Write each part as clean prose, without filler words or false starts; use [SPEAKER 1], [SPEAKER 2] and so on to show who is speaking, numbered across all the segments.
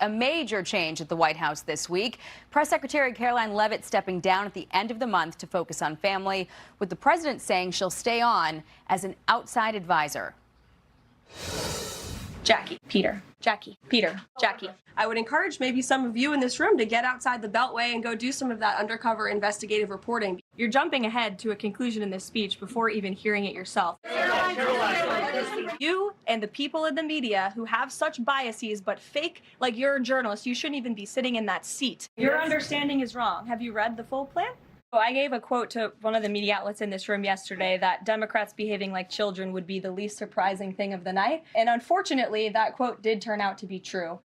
[SPEAKER 1] A major change at the White House this week. Press Secretary Karoline Leavitt stepping down at the end of the month to focus on family, with the president saying she'll stay on as an outside advisor.
[SPEAKER 2] Jackie, Peter, Jackie, Peter, Jackie.
[SPEAKER 3] I would encourage maybe some of you in this room to get outside the Beltway and go do some of that undercover investigative reporting.
[SPEAKER 2] You're jumping ahead to a conclusion in this speech before even hearing it yourself. You and the people in the media who have such biases but fake like you're a journalist, you shouldn't even be sitting in that seat. Your understanding is wrong. Have you read the full plan? So I gave a quote to one of the media outlets in this room yesterday that Democrats behaving like children would be the least surprising thing of the night. And unfortunately, that quote did turn out to be true.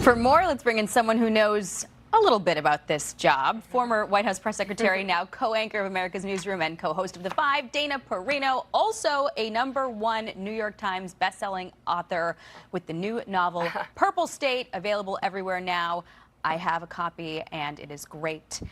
[SPEAKER 1] For more, let's bring in someone who knows a little bit about this job. Former White House press secretary, now co-anchor of America's Newsroom and co-host of The Five, Dana Perino, also a #1 New York Times bestselling author with the new novel Purple State, available everywhere now. I have a copy, and it is great.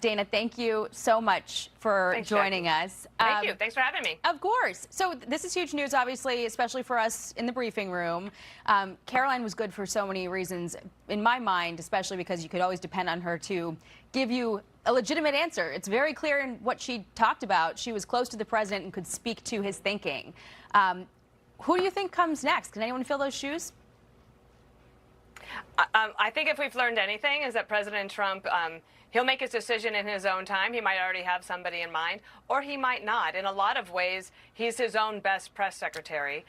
[SPEAKER 1] Dana, thank you so much for joining us.
[SPEAKER 4] Thank you. Thanks for having me.
[SPEAKER 1] Of course. So this is huge news, obviously, especially for us in the briefing room. Karoline was good for so many reasons, in my mind, especially because you could always depend on her to give you a legitimate answer. It's very clear in what she talked about. She was close to the president and could speak to his thinking. Who do you think comes next? Can anyone fill those shoes?
[SPEAKER 4] I think if we've learned anything is that President Trump, he'll make his decision in his own time. He might already have somebody in mind, or he might not. In a lot of ways, he's his own best press secretary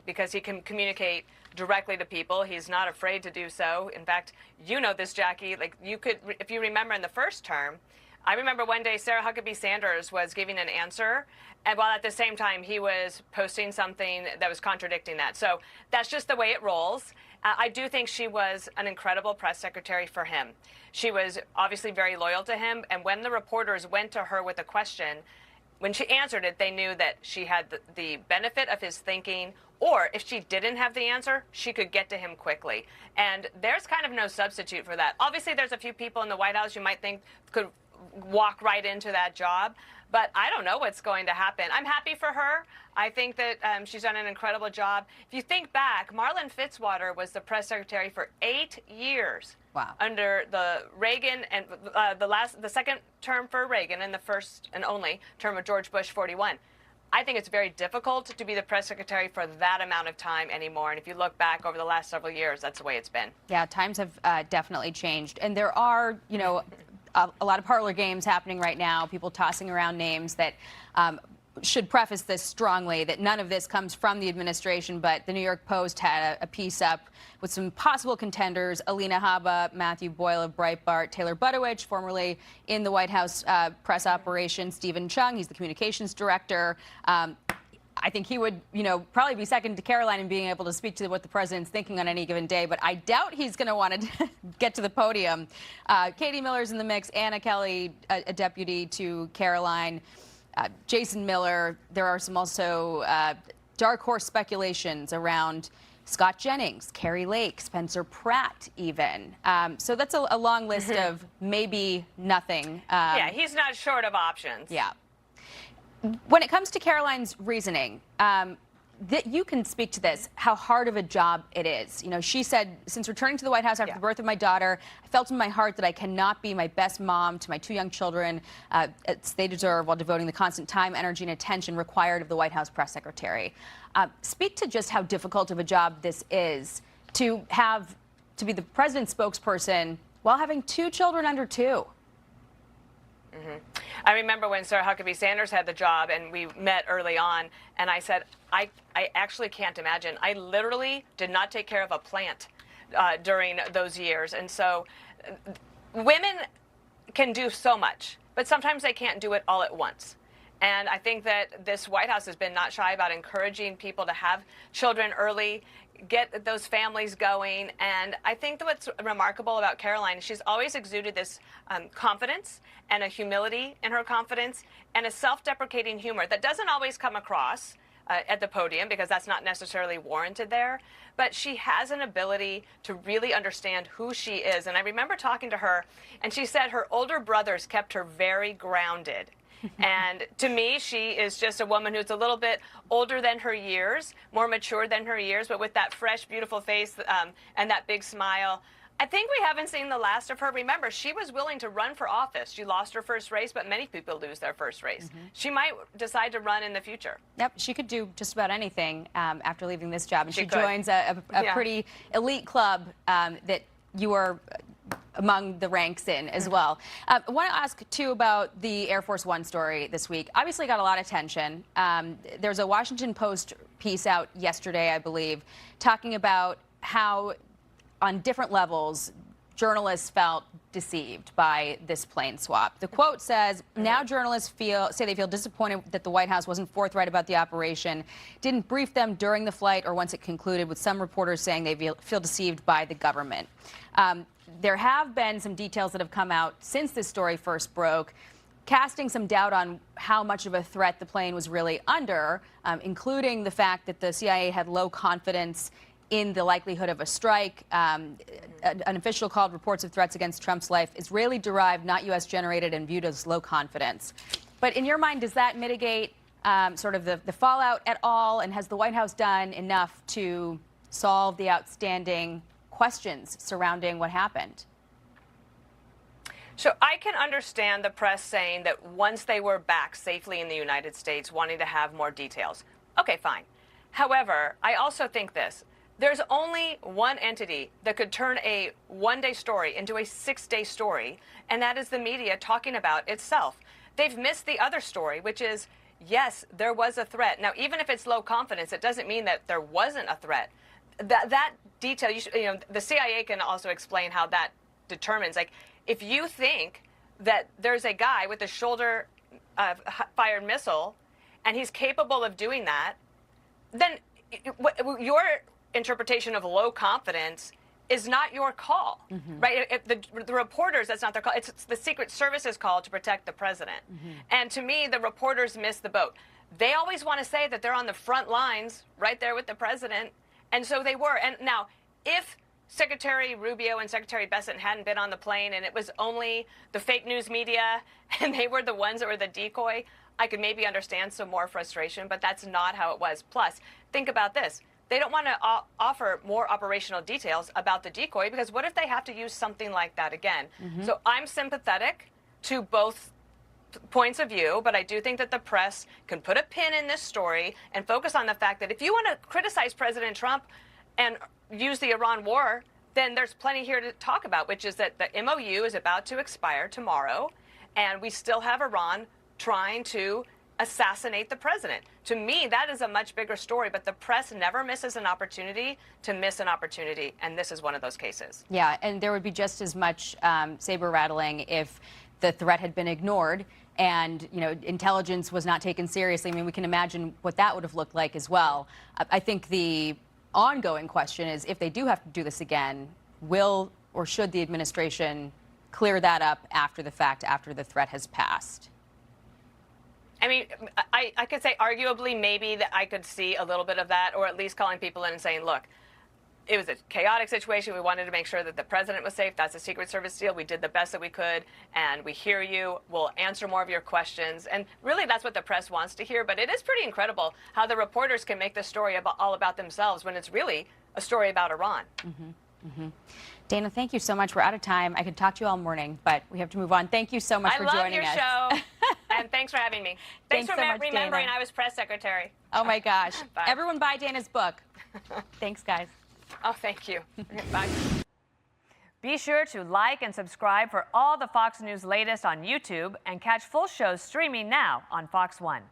[SPEAKER 4] because he can communicate directly to people. He's not afraid to do so. In fact, you know this, Jackie. Like, you could, if you remember in the first term, I remember one day Sarah Huckabee Sanders was giving an answer, and while at the same time he was posting something that was contradicting that. So that's just the way it rolls. I do think she was an incredible press secretary for him. She was obviously very loyal to him, and when the reporters went to her with a question, when she answered it, they knew that she had the benefit of his thinking, or if she didn't have the answer, she could get to him quickly. And there's kind of no substitute for that. Obviously, there's a few people in the White House you might think could walk right into that job, but I don't know what's going to happen. I'm happy for her. I think that she's done an incredible job. If you think back, Marlin Fitzwater was the press secretary for 8 years.
[SPEAKER 1] Wow.
[SPEAKER 4] Under the Reagan and the second term for Reagan and the first and only term of George Bush 41. I think it's very difficult to be the press secretary for that amount of time anymore. And if you look back over the last several years, that's the way it's been.
[SPEAKER 1] Yeah, times have definitely changed. And there are, you know, a lot of parlor games happening right now, people tossing around names that should preface this strongly, that none of this comes from the administration, but the New York Post had a piece up with some possible contenders: Alina Habba, Matthew Boyle of Breitbart, Taylor Budowich, formerly in the White House press operation, Stephen Chung, he's the communications director. I think he would, you know, probably be second to Karoline in being able to speak to what the president's thinking on any given day, but I doubt he's going to want to get to the podium. Katie Miller's in the mix, Anna Kelly, a deputy to Karoline, Jason Miller. There are some also dark horse speculations around Scott Jennings, Carrie Lake, Spencer Pratt even. So that's a long list of maybe nothing.
[SPEAKER 4] Yeah, he's not short of options.
[SPEAKER 1] Yeah. When it comes to Karoline's reasoning, that you can speak to this, how hard of a job it is. You know, she said, since returning to the White House after the birth of my daughter, I felt in my heart that I cannot be my best mom to my 2 young children as they deserve, while devoting the constant time, energy, and attention required of the White House press secretary. Speak to just how difficult of a job this is to be the president's spokesperson while having 2 children under 2.
[SPEAKER 4] I remember when Sarah Huckabee Sanders had the job and we met early on, and I said, I actually can't imagine. I literally did not take care of a plant during those years. And so women can do so much, but sometimes they can't do it all at once. And I think that this White House has been not shy about encouraging people to have children early, get those families going. And I think that what's remarkable about Karoline is she's always exuded this confidence and a humility in her confidence and a self-deprecating humor that doesn't always come across at the podium, because that's not necessarily warranted there. But she has an ability to really understand who she is. And I remember talking to her, and she said her older brothers kept her very grounded. And to me, she is just a woman who's a little bit older than her years, more mature than her years, but with that fresh, beautiful face and that big smile. I think we haven't seen the last of her. Remember, she was willing to run for office. She lost her first race, but many people lose their first race. She might decide to run in the future.
[SPEAKER 1] Yep, she could do just about anything after leaving this job. And she
[SPEAKER 4] could.
[SPEAKER 1] joins a pretty elite club that you are among the ranks in as well. I want to ask, too, about the Air Force One story this week. Obviously got a lot of attention. There's a Washington Post piece out yesterday, I believe, talking about how on different levels, journalists felt deceived by this plane swap. The quote says, now journalists say they feel disappointed that the White House wasn't forthright about the operation, didn't brief them during the flight or once it concluded, with some reporters saying they feel deceived by the government. There have been some details that have come out since this story first broke, casting some doubt on how much of a threat the plane was really under, including the fact that the CIA had low confidence in the likelihood of a strike. An official called reports of threats against Trump's life Israeli-derived, not U.S. generated, and viewed as low confidence. But in your mind, does that mitigate sort of the fallout at all? And has the White House done enough to solve the outstanding questions surrounding what happened?
[SPEAKER 4] So I can understand the press saying that once they were back safely in the United States, wanting to have more details. Okay, fine. However, I also think this. There's only one entity that could turn a one-day story into a 6-day story, and that is the media talking about itself. They've missed the other story, which is, yes, there was a threat. Now, even if it's low confidence, it doesn't mean that there wasn't a threat. That detail, the CIA can also explain how that determines. Like, if you think that there's a guy with a shoulder-fired missile, and he's capable of doing that, then your interpretation of low confidence is not your call, right? If the reporters, that's not their call. It's the Secret Service's call to protect the president. And to me, the reporters missed the boat. They always want to say that they're on the front lines, right there with the president, and so they were. And now, if Secretary Rubio and Secretary Bessent hadn't been on the plane and it was only the fake news media and they were the ones that were the decoy, I could maybe understand some more frustration, but that's not how it was. Plus, think about this. They don't want to offer more operational details about the decoy, because what if they have to use something like that again? So I'm sympathetic to both points of view, but I do think that the press can put a pin in this story and focus on the fact that if you want to criticize President Trump and use the Iran war, then there's plenty here to talk about, which is that the MOU is about to expire tomorrow, and we still have Iran trying to assassinate the president. To me, that is a much bigger story, but the press never misses an opportunity to miss an opportunity, and this is one of those cases.
[SPEAKER 1] Yeah, and there would be just as much saber rattling if the threat had been ignored and, intelligence was not taken seriously. I mean, we can imagine what that would have looked like as well. I think the ongoing question is, if they do have to do this again, will or should the administration clear that up after the fact, after the threat has passed?
[SPEAKER 4] I mean, I could say arguably maybe that I could see a little bit of that, or at least calling people in and saying, look, it was a chaotic situation. We wanted to make sure that the president was safe. That's a Secret Service deal. We did the best that we could, and we hear you. We'll answer more of your questions. And really, that's what the press wants to hear. But it is pretty incredible how the reporters can make the story all about themselves when it's really a story about Iran.
[SPEAKER 1] Dana, thank you so much. We're out of time. I could talk to you all morning, but we have to move on. Thank you so much for joining us.
[SPEAKER 4] I love your show, and thanks for having me. Thanks for
[SPEAKER 1] so much,
[SPEAKER 4] remembering
[SPEAKER 1] Dana.
[SPEAKER 4] I was press secretary.
[SPEAKER 1] Oh, my gosh.
[SPEAKER 4] Bye.
[SPEAKER 1] Everyone buy Dana's book. Thanks, guys.
[SPEAKER 4] Oh, thank you. Bye.
[SPEAKER 5] Be sure to like and subscribe for all the Fox News latest on YouTube, and catch full shows streaming now on Fox One.